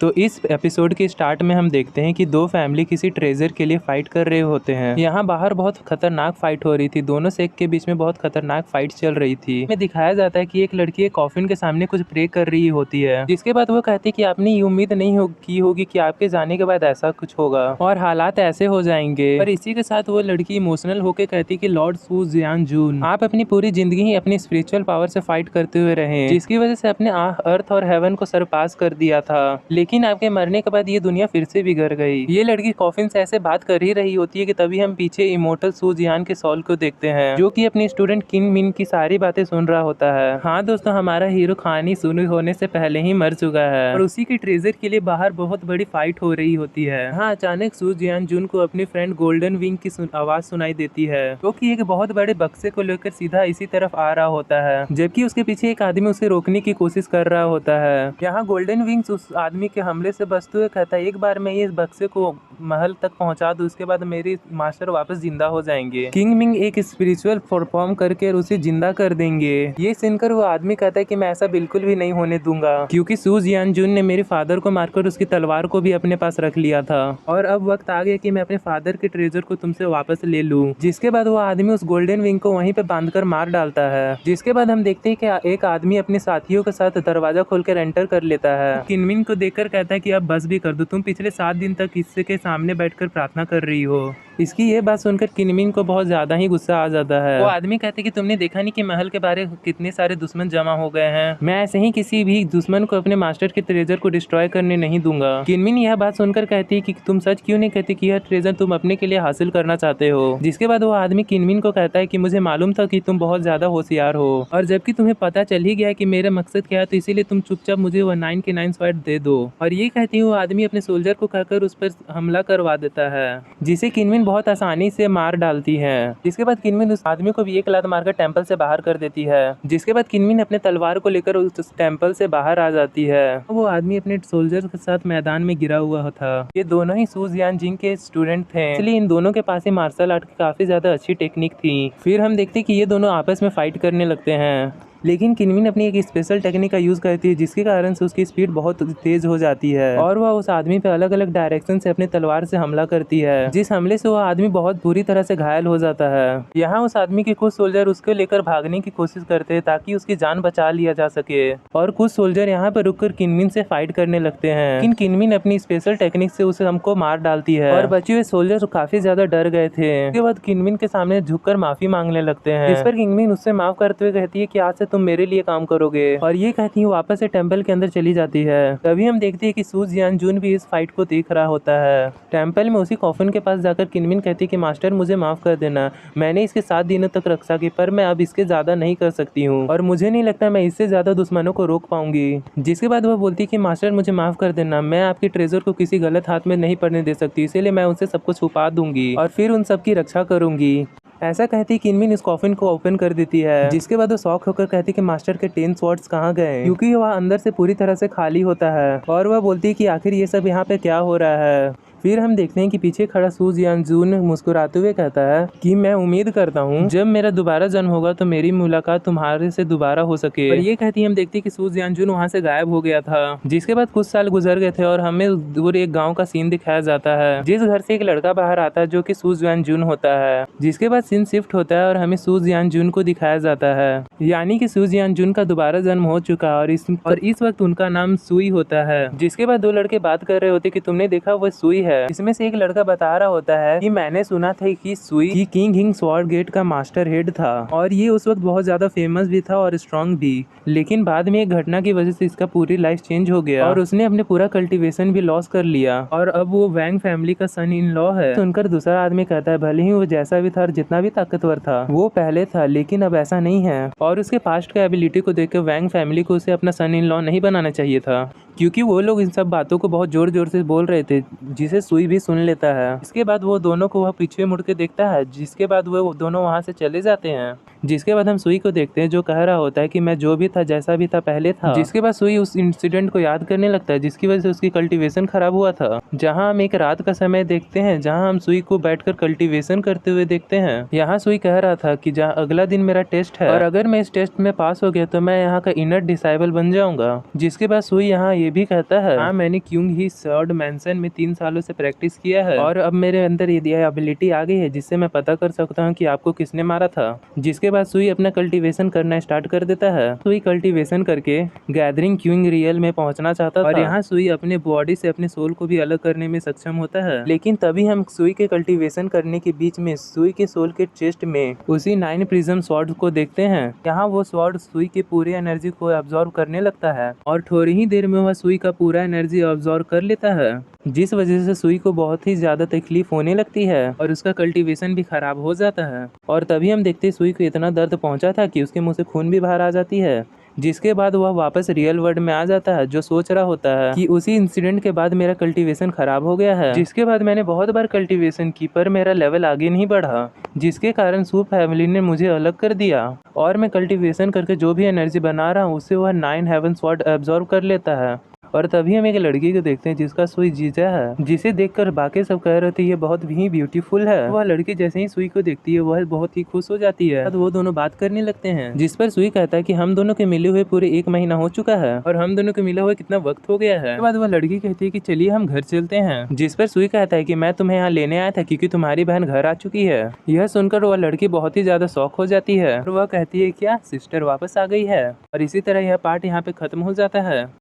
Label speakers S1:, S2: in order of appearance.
S1: तो इस एपिसोड के स्टार्ट में हम देखते हैं कि दो फैमिली किसी ट्रेजर के लिए फाइट कर रहे होते हैं। यहाँ बाहर बहुत खतरनाक फाइट हो रही थी, दोनों सेक के बीच में बहुत खतरनाक फाइट चल रही थी। में दिखाया जाता है कि एक लड़की एक कॉफिन के सामने कुछ प्रे कर रही होती है, जिसके बाद वो कहती है कि आपने ये उम्मीद नहीं की होगी कि आपके जाने के बाद ऐसा कुछ होगा और हालात ऐसे हो जाएंगे। पर इसी के साथ वो लड़की इमोशनल होकर कहती है कि लॉर्ड सू जियान जून, आप अपनी पूरी जिंदगी ही अपनी स्पिरिचुअल पावर से फाइट करते हुए रहे, जिसकी वजह से अपने अर्थ और हेवन को सरपास कर दिया था, लेकिन आपके मरने के बाद ये दुनिया फिर से बिगड़ गई। ये लड़की कॉफिन से ऐसे बात कर ही रही होती है कि तभी हम पीछे इमोर्टल सू जियान के सॉल को देखते हैं, जो कि अपने स्टूडेंट किंग मिन की सारी बातें सुन रहा होता है। हाँ दोस्तों, हमारा हीरो कहानी शुरू होने से पहले ही मर चुका है और उसी के ट्रेजर के लिए बाहर बहुत बड़ी फाइट हो रही होती है। हाँ, अचानक सू जियान जून को अपनी फ्रेंड गोल्डन विंग की आवाज सुनाई देती है, जो कि एक बहुत बड़े बक्से को लेकर सीधा इसी तरफ आ रहा होता है, जबकि उसके पीछे एक आदमी उसे रोकने की कोशिश कर रहा होता है। यहाँ गोल्डन विंग्स उस आदमी के हमले से बचते हुए कहता है, एक बार मैं ये बक्से को महल तक पहुंचा दूं, उसके बाद मेरी मास्टर वापस जिंदा हो जाएंगे। किंग मिंग एक स्पिरिचुअल परफॉर्म करके उसे जिंदा कर देंगे। ये सुनकर वो आदमी कहता है कि मैं ऐसा बिल्कुल भी नहीं होने दूंगा, क्योंकि सू जियान जून ने मेरे फादर को मारकर उसकी तलवार को भी अपने पास रख लिया था और अब वक्त आ गया कि मैं अपने फादर के ट्रेजर को तुमसे वापस ले लूं। जिसके बाद वो आदमी उस गोल्डन विंग को वहीं पे बांधकर मार डालता है। जिसके बाद हम देखते हैं कि एक आदमी अपने साथियों के साथ दरवाजा खोलकर एंटर कर लेता है। किनमिन को देखकर कहता है कि अब बस भी कर दो, तुम पिछले 7 दिन तक इसके सामने बैठकर प्रार्थना कर रही हो। इसकी ये बात सुनकर किनमिन को बहुत ज्यादा ही गुस्सा आ जाता है। वो आदमी कहते कि तुमने देखा नहीं कि महल के बारे कितने सारे दुश्मन जमा हो गए हैं, मैं ऐसे ही किसी भी दुश्मन को अपने मास्टर के ट्रेजर को डिस्ट्रॉय करने नहीं दूंगा। किनमिन यह बात सुनकर कहती है कि तुम सच क्यों नहीं कहती कि यह ट्रेजर तुम अपने के लिए हासिल करना चाहते हो। जिसके बाद वो आदमी किनमिन को कहता है कि मुझे मालूम था कि तुम बहुत ज्यादा होशियार हो और जबकि तुम्हें पता चल ही गया कि मेरा मकसद क्या है, तो इसीलिए तुम चुपचाप मुझे वो 9 के 9 स्वॉर्ड दे दो। और ये कहती है वो आदमी अपने सोल्जर को कहकर उस पर हमला करवा देता है, जिसे किनमिन बहुत आसानी से मार डालती है। जिसके बाद किनमिन उस आदमी को भी एक लात मारकर टेंपल से बाहर कर देती है। जिसके बाद किनमिन अपने तलवार को लेकर उस टेंपल से बाहर आ जाती है। वो आदमी अपने सोल्जर के साथ मैदान में गिरा हुआ था। ये दोनों ही सू जियान जिंग के स्टूडेंट थे, इसलिए इन दोनों के पास ही मार्शल आर्ट की काफी ज्यादा अच्छी टेक्निक थी। फिर हम देखते कि ये दोनों आपस में फाइट करने लगते हैं, लेकिन किनमिन अपनी एक स्पेशल टेक्निक का यूज करती है, जिसके कारण से उसकी स्पीड बहुत तेज हो जाती है और वह उस आदमी पे अलग अलग डायरेक्शन से अपने तलवार से हमला करती है, जिस हमले से वह आदमी बहुत बुरी तरह से घायल हो जाता है। यहाँ उस आदमी के कुछ सोल्जर उसको लेकर भागने की कोशिश करते हैं ताकि उसकी जान बचा लिया जा सके और कुछ सोल्जर यहाँ पर रुककर किनमिन से फाइट करने लगते हैं, लेकिन किनमिन अपनी स्पेशल टेक्निक से उसे हमको मार डालती है और बचे हुए सोल्जर काफी ज्यादा डर गए थे। उसके बाद किनमिन के सामने झुककर माफी मांगने लगते हैं, जिस पर किनमिन उससे माफ करते हुए कहती है कि आज से तुम मेरे लिए काम करोगे, और ये कहती है वापस से टेंपल के अंदर चली जाती है। तभी हम देखते हैं कि सू जियान जून भी इस फाइट को देख रहा होता है। टेंपल में उसी कॉफिन के पास जाकर किनमिन कहती है कि मास्टर मुझे माफ कर देना, मैंने इसके 7 दिनों तक रक्षा की, पर मैं अब इसके ज्यादा नहीं कर सकती हूँ और मुझे नहीं लगता मैं इससे ज्यादा दुश्मनों को रोक पाऊंगी। जिसके बाद वह बोलती है कि मास्टर मुझे माफ कर देना, मैं आपके ट्रेजर को किसी गलत हाथ में नहीं पड़ने दे सकती, इसीलिए मैं उनसे सब कुछ छुपा दूंगी और फिर उन सबकी रक्षा करूंगी। ऐसा कहती किनमिन इस कॉफिन को ओपन कर देती है, जिसके बाद वो शॉक होकर कहती कि मास्टर के 10 स्वॉर्ड्स कहाँ गए, क्योंकि वह अंदर से पूरी तरह से खाली होता है और वह बोलती है कि आखिर ये सब यहाँ पे क्या हो रहा है। फिर हम देखते हैं कि पीछे खड़ा सू जियान जून मुस्कुराते हुए कहता है कि मैं उम्मीद करता हूँ जब मेरा दोबारा जन्म होगा तो मेरी मुलाकात तुम्हारे से दोबारा हो सके। और ये कहती हम देखते हैं कि सू जियान जून वहाँ से गायब हो गया था। जिसके बाद कुछ साल गुजर गए थे और हमें दूर एक गाँव का सीन दिखाया जाता है, जिस घर से एक लड़का बाहर आता है जो कि सू जियान जून होता है। जिसके बाद सीन शिफ्ट होता है और हमें सू जियान जून को दिखाया जाता है, यानी कि सू जियान जून का दोबारा जन्म हो चुका है और इस वक्त उनका नाम सुई होता है। जिसके बाद दो लड़के बात कर रहे होते कि तुमने देखा वो सुई है। इसमें से एक लड़का बता रहा होता है कि मैंने सुना था कि सुई की किंग हिंग स्वॉर्ड गेट का मास्टर हेड था और ये उस वक्त बहुत ज्यादा फेमस भी था और स्ट्रांग भी, लेकिन बाद में एक घटना की वजह से इसका पूरी लाइफ चेंज हो गया और उसने अपने पूरा कल्टीवेशन भी लॉस कर लिया और अब वो वैंग फैमिली का सन इन लॉ है। सुनकर दूसरा आदमी कहता है भले ही वो जैसा भी था और जितना भी ताकतवर था वो पहले था, लेकिन अब ऐसा नहीं है और उसके पास्ट के एबिलिटी को देखकर वैंग फैमिली को उसे अपना सन इन लॉ नहीं बनाना चाहिए था, क्योंकि वो लोग इन सब बातों को बहुत जोर जोर से बोल रहे थे, जिसे से सुई भी सुन लेता है। इसके बाद वो दोनों को वह पीछे मुड़ के देखता है, जिसके बाद वो दोनों वहाँ से चले जाते हैं। जिसके बाद हम सुई को देखते हैं जो कह रहा होता है कि मैं जो भी था जैसा भी था पहले था। जिसके बाद सुई उस इंसिडेंट को याद करने लगता है जिसकी वजह से उसकी कल्टीवेशन खराब हुआ था। जहाँ हम एक रात का समय देखते हैं जहाँ हम सुई को बैठकर कल्टीवेशन करते हुए देखते हैं। यहाँ सुई कह रहा था कि जहाँ अगला दिन मेरा टेस्ट है और अगर मैं इस टेस्ट में पास हो गया तो मैं यहाँ का इनर डिसाइबल बन जाऊंगा। जिसके बाद सुई यहाँ ये भी कहता है, हाँ मैंने क्यों ही सॉर्ड मैंसन में 3 सालों से प्रैक्टिस किया है और अब मेरे अंदर ये एबिलिटी आ गई है जिससे मैं पता कर सकता हूँ कि आपको किसने मारा था। जिसके बाद सुई अपना कल्टीवेशन करना स्टार्ट कर देता है। सुई कल्टीवेशन करके गैदरिंग क्यूइंग रियल में पहुंचना चाहता था और यहाँ सुई अपने बॉडी से अपने सोल को भी अलग करने में सक्षम होता है। लेकिन तभी हम सुई के कल्टीवेशन करने के बीच में सुई के सोल के चेस्ट में उसी 9 प्रिज्म स्वॉर्ड को देखते हैं। यहाँ वो स्वॉर्ड सुई के पूरे एनर्जी को अब्सॉर्ब करने लगता है और थोड़ी ही देर में वह सुई का पूरा एनर्जी अब्सॉर्ब कर लेता है, जिस वजह से सुई को बहुत ही ज्यादा तकलीफ होने लगती है और उसका कल्टीवेशन भी खराब हो जाता है। और तभी हम देखते सुई को इतना दर्द पहुंचा था कि उसके मुंह से खून भी बाहर आ जाती है। जिसके बाद वह वापस रियल वर्ल्ड में आ जाता है जो सोच रहा होता है कि उसी इंसिडेंट के बाद मेरा कल्टीवेशन खराब हो गया है। जिसके बाद मैंने बहुत बार कल्टीवेशन की पर मेरा लेवल आगे नहीं बढ़ा, जिसके कारण सू फैमिली ने मुझे अलग कर दिया और मैं कल्टीवेशन करके जो भी एनर्जी बना रहा हूँ उससे वह 9 हेवन स्वॉर्ड एब्जॉर्ब कर लेता है। और तभी हम एक लड़की को देखते हैं जिसका सुई जीजा है, जिसे देखकर बाकी सब कह रहे थे ये बहुत ही ब्यूटीफुल है। वह लड़की जैसे ही सुई को देखती है वह बहुत ही खुश हो जाती है। तो वो दोनों बात करने लगते हैं, जिस पर सुई कहता है कि हम दोनों के मिले हुए पूरे 1 महीना हो चुका है और हम दोनों के मिले हुए कितना वक्त हो गया है। उसके बाद वह लड़की कहती है कि चलिए हम घर चलते हैं, जिस पर सुई कहता है कि मैं तुम्हें यहाँ लेने आया था क्योंकि तुम्हारी बहन घर आ चुकी है। यह सुनकर वह लड़की बहुत ही ज्यादा शौक हो जाती है और वह कहती है क्या सिस्टर वापस आ गई है। और इसी तरह यह पार्ट यहाँ पे खत्म हो जाता है।